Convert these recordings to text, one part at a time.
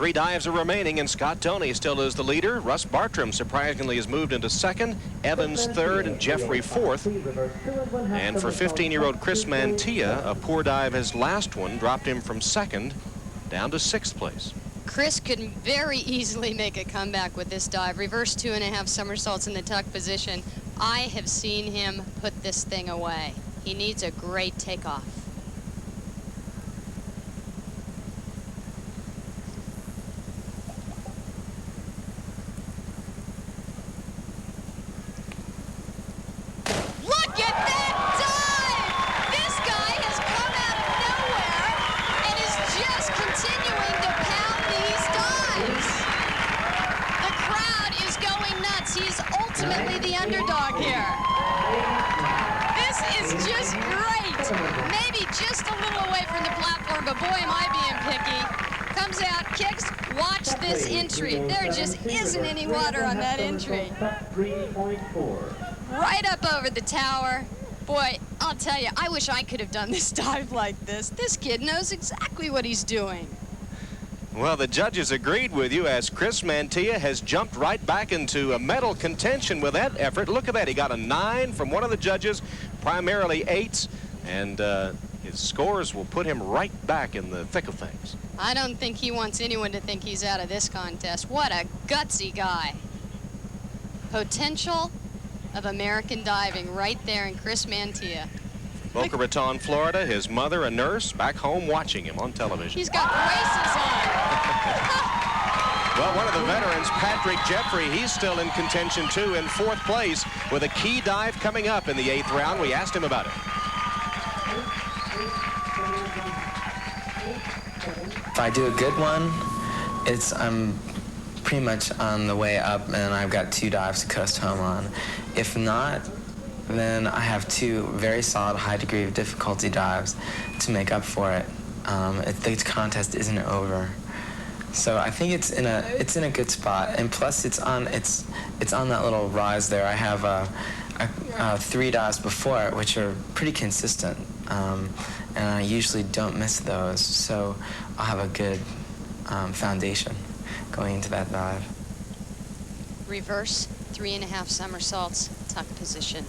3 dives are remaining, and Scott Donie still is the leader. Russ Bartram surprisingly has moved into second, Evans third, and Jeffrey fourth. And for 15-year-old Chris Mantilla, a poor dive his last one dropped him from second down to 6th place. Chris could very easily make a comeback with this dive. Reverse 2.5 somersaults in the tuck position. I have seen him put this thing away. He needs a great takeoff. Look at that dive! This guy has come out of nowhere and is just continuing to pound these dives. The crowd is going nuts. He's ultimately the underdog here. This is just great. Maybe just a little away from the platform, but boy, am I being picky. Comes out, kicks. Watch this entry. There just isn't any water on that entry. Right up over the tower. Boy, I'll tell you, I wish I could have done this dive like this. This kid knows exactly what he's doing. Well, the judges agreed with you, as Chris Mantilla has jumped right back into a medal contention with that effort. Look at that. He got a 9 from one of the judges, primarily 8s, and his scores will put him right back in the thick of things. I don't think he wants anyone to think he's out of this contest. What a gutsy guy. Potential of American diving right there in Chris Mantilla. Boca Raton, Florida, his mother, a nurse, back home watching him on television. He's got braces on. Well, one of the veterans, Patrick Jeffrey, he's still in contention too, in 4th place with a key dive coming up in the 8th round. We asked him about it. If I do a good one, I'm pretty much on the way up, and I've got 2 dives to coast home on. If not, then I have 2 very solid, high degree of difficulty dives to make up for it. The contest isn't over, so I think it's in a good spot. And plus, it's on that little rise there. I have 3 dives before it, which are pretty consistent, and I usually don't miss those. So I'll have a good foundation going into that dive. Reverse 3.5 somersaults, tuck position.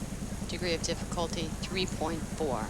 Degree of difficulty 3.4.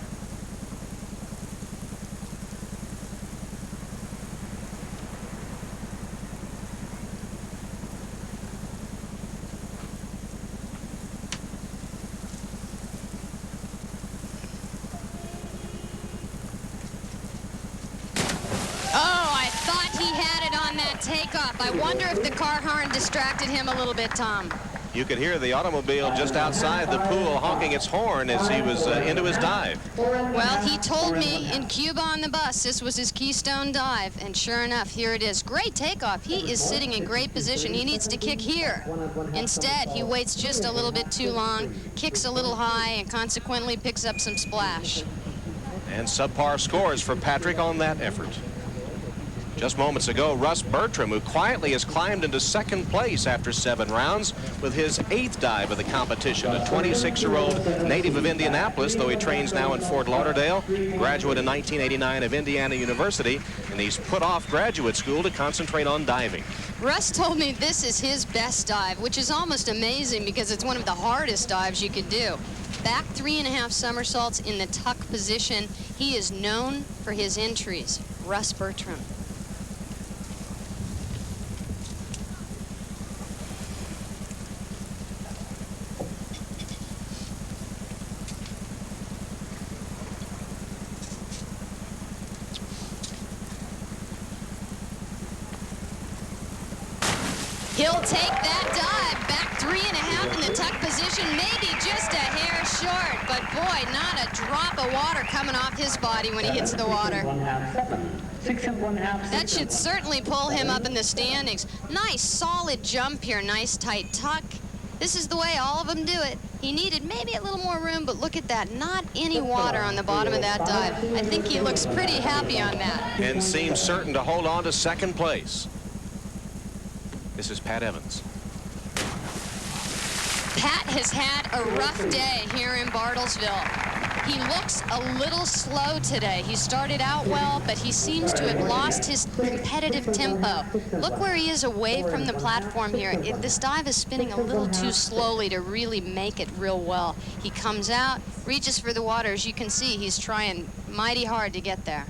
Takeoff. I wonder if the car horn distracted him a little bit, Tom. You could hear the automobile just outside the pool honking its horn as he was into his dive. Well, he told me in Cuba on the bus this was his keystone dive, and sure enough, here it is. Great takeoff. He is sitting in great position. He needs to kick here. Instead, he waits just a little bit too long, kicks a little high, and consequently picks up some splash. And subpar scores for Patrick on that effort. Just moments ago, Russ Bartram, who quietly has climbed into 2nd place after 7 rounds with his 8th dive of the competition. A 26-year-old native of Indianapolis, though he trains now in Fort Lauderdale, graduate in 1989 of Indiana University, and he's put off graduate school to concentrate on diving. Russ told me this is his best dive, which is almost amazing because it's one of the hardest dives you could do. Back 3.5 somersaults in the tuck position. He is known for his entries. Russ Bartram. He'll take that dive, back 3.5 in the tuck position, maybe just a hair short, but boy, not a drop of water coming off his body when he hits the water. That should certainly pull him up in the standings. Nice, solid jump here, nice tight tuck. This is the way all of them do it. He needed maybe a little more room, but look at that, not any water on the bottom of that dive. I think he looks pretty happy on that. And seems certain to hold on to 2nd place. This is Pat Evans. Pat has had a rough day here in Bartlesville. He looks a little slow today. He started out well, but he seems to have lost his competitive tempo. Look where he is away from the platform here. This dive is spinning a little too slowly to really make it real well. He comes out, reaches for the water. As you can see, he's trying mighty hard to get there.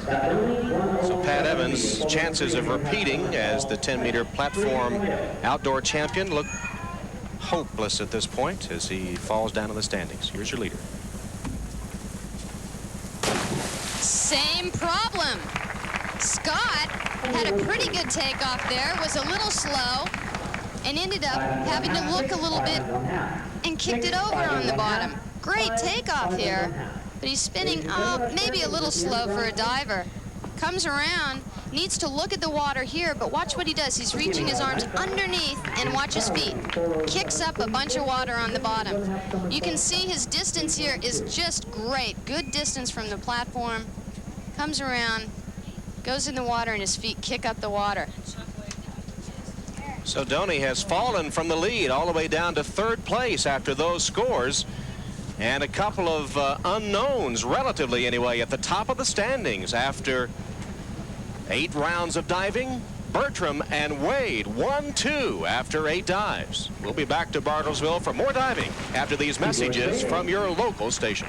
So Pat Evans' chances of repeating as the 10-meter platform outdoor champion look hopeless at this point as he falls down in the standings. Here's your leader. Same problem. Scott had a pretty good takeoff there, was a little slow, and ended up having to look a little bit and kicked it over on the bottom. Great takeoff here, but he's spinning maybe a little slow for a diver. Comes around, needs to look at the water here, but watch what he does. He's reaching his arms underneath, and watch his feet. Kicks up a bunch of water on the bottom. You can see his distance here is just great. Good distance from the platform. Comes around, goes in the water, and his feet kick up the water. So Donie has fallen from the lead all the way down to 3rd place after those scores. And a couple of unknowns, relatively anyway, at the top of the standings after 8 rounds of diving. Bertram and Wade 1-2 after 8 dives. We'll be back to Bartlesville for more diving after these messages from your local station.